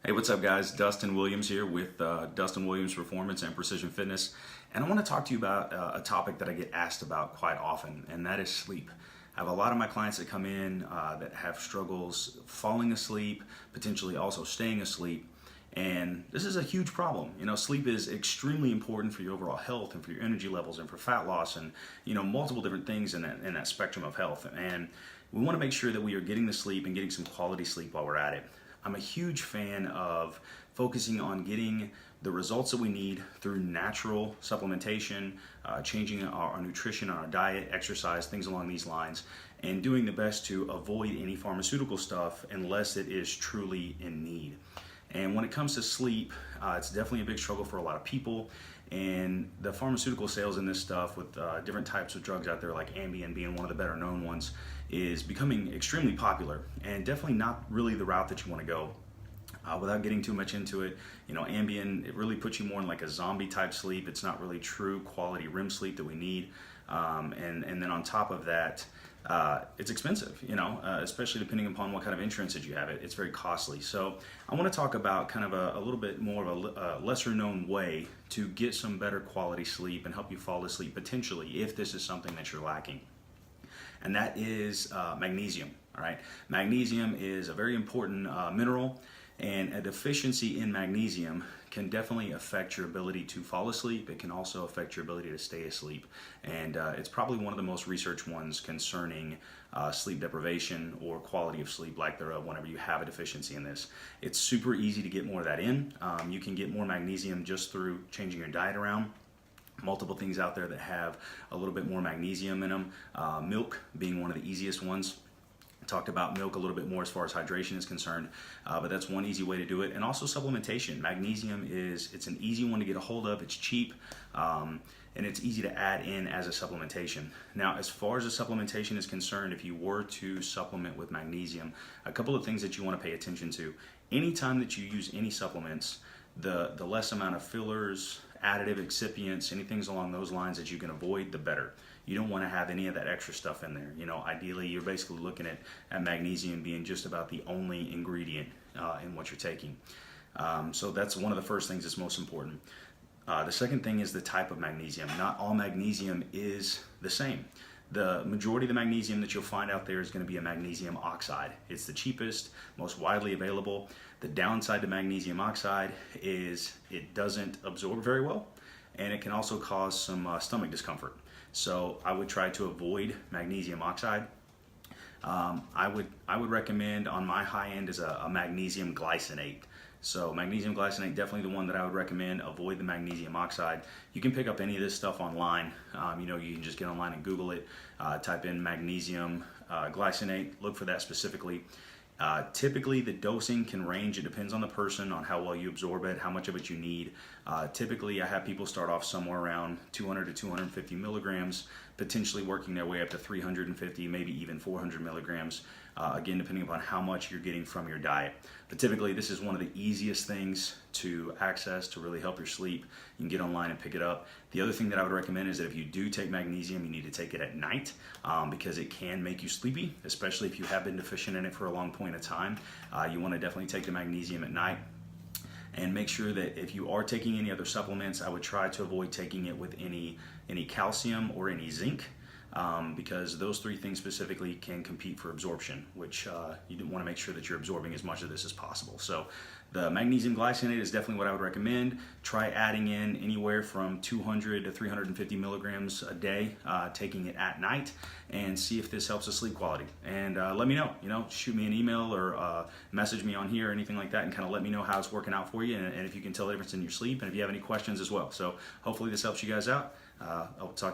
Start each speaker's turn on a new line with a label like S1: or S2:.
S1: Hey, what's up, guys? Dustin Williams here with Dustin Williams Performance and Precision Fitness. And I want to talk to you about a topic that I get asked about quite often, and that is sleep. I have a lot of my clients that come in that have struggles falling asleep, potentially also staying asleep. And this is a huge problem. Sleep is extremely important for your overall health and for your energy levels and for fat loss and, multiple different things in that spectrum of health. And we want to make sure that we are getting the sleep and getting some quality sleep while we're at it. I'm a huge fan of focusing on getting the results that we need through natural supplementation, changing our nutrition, our diet, exercise, things along these lines, and doing the best to avoid any pharmaceutical stuff unless it is truly in need. And when it comes to sleep, it's definitely a big struggle for a lot of people. And the pharmaceutical sales in this stuff with different types of drugs out there, like Ambien being one of the better known ones, is becoming extremely popular and definitely not really the route that you want to go. Without getting too much into it, Ambien, it really puts you more in like a zombie type sleep. It's not really true quality REM sleep that we need. And then on top of that, it's expensive, especially depending upon what kind of insurance that you have. It's very costly. So I want to talk about kind of a little bit more of a lesser known way to get some better quality sleep and help you fall asleep potentially if this is something that you're lacking. And that is magnesium. All right, magnesium is a very important mineral, and a deficiency in magnesium can definitely affect your ability to fall asleep. It can also affect your ability to stay asleep, and it's probably one of the most researched ones concerning sleep deprivation or quality of sleep, like whenever you have a deficiency in this. It's super easy to get more of that in. You can get more magnesium just through changing your diet around. Multiple things out there that have a little bit more magnesium in them. Milk being one of the easiest ones. I talked about milk a little bit more as far as hydration is concerned, but that's one easy way to do it. And also supplementation. Magnesium it's an easy one to get a hold of. It's cheap, and it's easy to add in as a supplementation. Now, as far as the supplementation is concerned, if you were to supplement with magnesium, a couple of things that you want to pay attention to. Anytime that you use any supplements, the less amount of fillers, additive excipients, anything along those lines that you can avoid, the better. You don't want to have any of that extra stuff in there. Ideally, you're basically looking at magnesium being just about the only ingredient in what you're taking. So that's one of the first things that's most important. The second thing is the type of magnesium. Not all magnesium is the same. The majority of the magnesium that you'll find out there is going to be a magnesium oxide. It's the cheapest, most widely available. The downside to magnesium oxide is it doesn't absorb very well, and it can also cause some stomach discomfort. So I would try to avoid magnesium oxide. I would recommend on my high end is a magnesium glycinate. So magnesium glycinate, definitely the one that I would recommend. Avoid the magnesium oxide. You can pick up any of this stuff online. You can just get online and Google it, type in magnesium glycinate, look for that specifically. Typically the dosing can range. It depends on the person, on how well you absorb it, how much of it you need. Typically I have people start off somewhere around 200 to 250 milligrams, potentially working their way up to 350, maybe even 400 milligrams, again depending upon how much you're getting from your diet. But typically this is one of the easiest things to access to really help your sleep. You can get online and pick it up. The other thing that I would recommend is that if you do take magnesium, you need to take it at night because it can make you sleepy, especially if you have been deficient in it for a long point of time. You want to definitely take the magnesium at night. And make sure that if you are taking any other supplements, I would try to avoid taking it with any calcium or any zinc, because those three things specifically can compete for absorption, which you want to make sure that you're absorbing as much of this as possible. So the magnesium glycinate is definitely what I would recommend. Try adding in anywhere from 200 to 350 milligrams a day, taking it at night, and see if this helps with sleep quality. And let me know, shoot me an email or message me on here or anything like that, and kind of let me know how it's working out for you, and if you can tell the difference in your sleep, and if you have any questions as well. So hopefully this helps you guys out. I'll talk